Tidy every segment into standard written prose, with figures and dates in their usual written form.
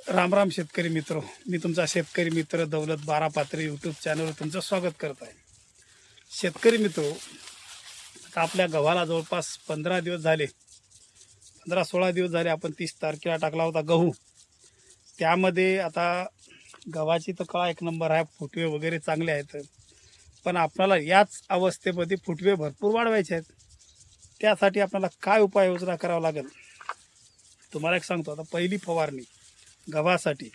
राम शेतकरी मित्र, मी तुमचा शेतकरी मित्र दौलत बारापात्री यूट्यूब चॅनलवर तुमचं स्वागत करत आहे. शेतकरी मित्र, आता आपल्या गव्हाला जवळपास 15 दिवस झाले, 15-16 दिवस झाले. आपण 30 तारखेला टाकला होता गहू. त्यामध्ये आता गव्हाची तर कळा एक नंबर आहे, फुटवे वगैरे चांगले आहेत. पण आपल्याला याच अवस्थेमध्ये फुटवे भरपूर वाढवायचे आहेत. त्यासाठी आपल्याला काय उपाययोजना करावं लागेल तुम्हाला एक सांगतो. आता पहिली फवारणी गव्हासाठी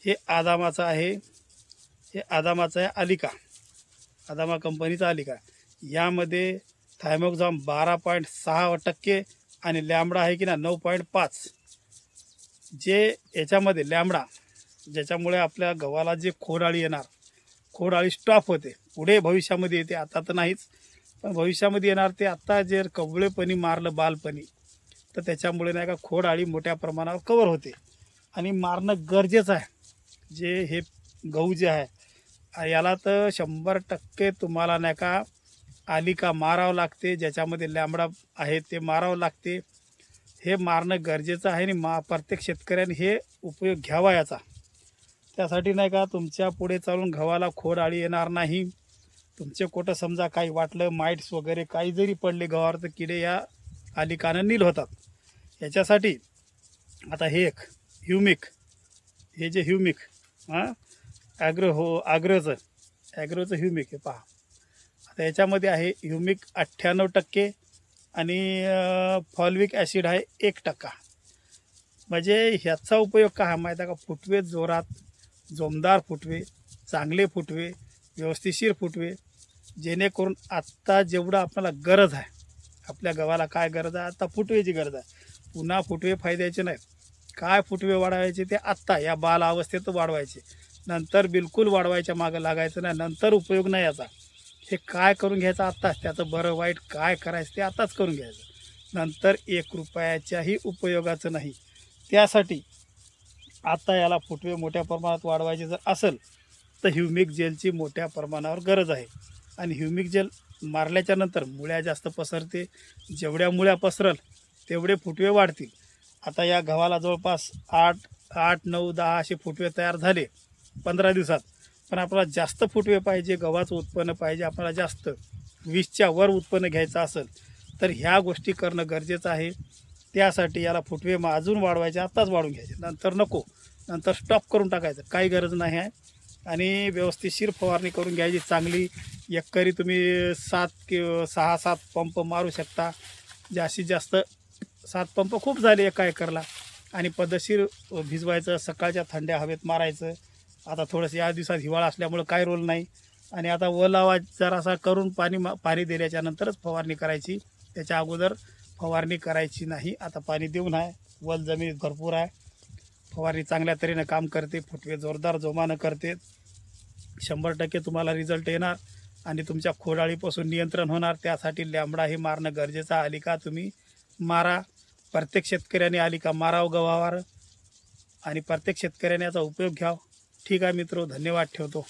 हे आदामाचं आहे. हे आदामाचं आहे आलिका, आदामा कंपनीचा आलिका. यामध्ये थायमोक्झाम 12.6% आणि लॅम्बडा आहे की ना 9.5. जे याच्यामध्ये लॅम्बडा, ज्याच्यामुळे आपल्या गव्हाला जे खोडाळी येणार, खोडाळी स्टॉप होते, पुढे भविष्यामध्ये येते, आता तर नाहीच पण भविष्यामध्ये येणार. ते आत्ता जे कवळेपणी मारलं बालपणी, तर त्याच्यामुळे नाही का खोडाळी मोठ्या प्रमाणावर कवर होते आणि मारणं गरजेचं आहे. जे हे गहू जे आहे याला तर 100% तुम्हाला नाही का आलिका मारावं लागते, ज्याच्यामध्ये लॅम्बडा आहे ते मारावं लागते. हे मारणं गरजेचं आहे आणि प्रत्येक शेतकऱ्याने हे उपयोग घ्यावा याचा. त्यासाठी नाही का तुमच्या पुढे चालून गव्हाला खोडाळी येणार नाही. तुमचे कुठं समजा काही वाटलं, माइट्स वगैरे काही जरी पडले गव्हावर, तर किडे या आलिकानं नील होतात. याच्यासाठी आता हे एक ह्युमिक, हे जे ह्युमिक ॲग्रोचं ह्युमिक हे पहा. आता याच्यामध्ये आहे ह्युमिक 98% आणि फॉल्विक ॲसिड आहे 1%. म्हणजे ह्याचा उपयोग काय माहीत आहे का? फुटवे जोरात, जोमदार फुटवे, चांगले फुटवे, व्यवस्थिशीर फुटवे, जेणेकरून आत्ता जेवढं आपल्याला गरज आहे, आपल्या गव्हाला काय गरज आहे आता? फुटवेची गरज आहे. पुन्हा फुटवे फायद्याचे नाहीत. काय फुटवे वाढवायचे ते आत्ता या बाल अवस्थेत वाढवायचे, नंतर बिलकुल वाढवायच्या मागं लागायचं नाही, नंतर उपयोग नाही याचा. हे काय करून घ्यायचं आत्ताच, त्याचं बरं वाईट काय करायचं ते आत्ताच करून घ्यायचं, नंतर 1 रुपयाच्याही उपयोगाचं नाही. त्यासाठी आता याला फुटवे मोठ्या प्रमाणात वाढवायचे जर असेल तर ह्युमिक जेलची मोठ्या प्रमाणावर गरज आहे. आणि ह्युमिक जेल मारल्याच्या नंतर मुळ्या जास्त पसरते, जेवढ्या मुळ्या पसरल तेवढे फुटवे वाढतील. आता या गव्हाला जवळपास 8, 9, 10 असे फुटवे तयार झाले 15 दिवसात. पण आपल्याला जास्त फुटवे पाहिजे, गव्हाचं उत्पन्न पाहिजे आपल्याला जास्त, 20च्या वर उत्पन्न घ्यायचं असेल तर ह्या गोष्टी करणं गरजेचं आहे. त्यासाठी याला फुटवे अजून वाढवायचे, आत्ताच वाढून घ्यायचे, नंतर नको, नंतर स्टॉप करून टाकायचं, काही गरज नाही आहे. आणि व्यवस्थितशीर फवारणी करून घ्यायची चांगली. एकरी तुम्ही 6-7 पंप मारू शकता. जास्तीत जास्त 7 पंप खूप झाले एका एकरला. आणि पद्धतशीर भिजवायचं, सकाळच्या थंड्या हवेत मारायचं. आता थोडंसं या दिवसात हिवाळा असल्यामुळं काही रोल नाही. आणि आता ओलावा जरासा करून पाणी दिल्याच्या नंतरच फवारणी करायची, त्याच्या अगोदर फवारणी करायची नाही. आता पाणी देऊन आहे, वल जमीन भरपूर आहे, फवारणी चांगल्या तऱ्हेनं काम करते, फुटवे जोरदार जोमानं करते. 100% तुम्हाला रिझल्ट येणार आणि तुमच्या खोडाळीपासून नियंत्रण होणार. त्यासाठी लॅम्बडा हे मारणं गरजेचं आहे. आलिका तुम्ही मारा, प्रत्येक शेतकऱ्याने आलिका मारावं गव्हावर आणि प्रत्येक शेतकऱ्याने याचा उपयोग घ्यावा. ठीक आहे मित्रो, धन्यवाद, ठेवतो.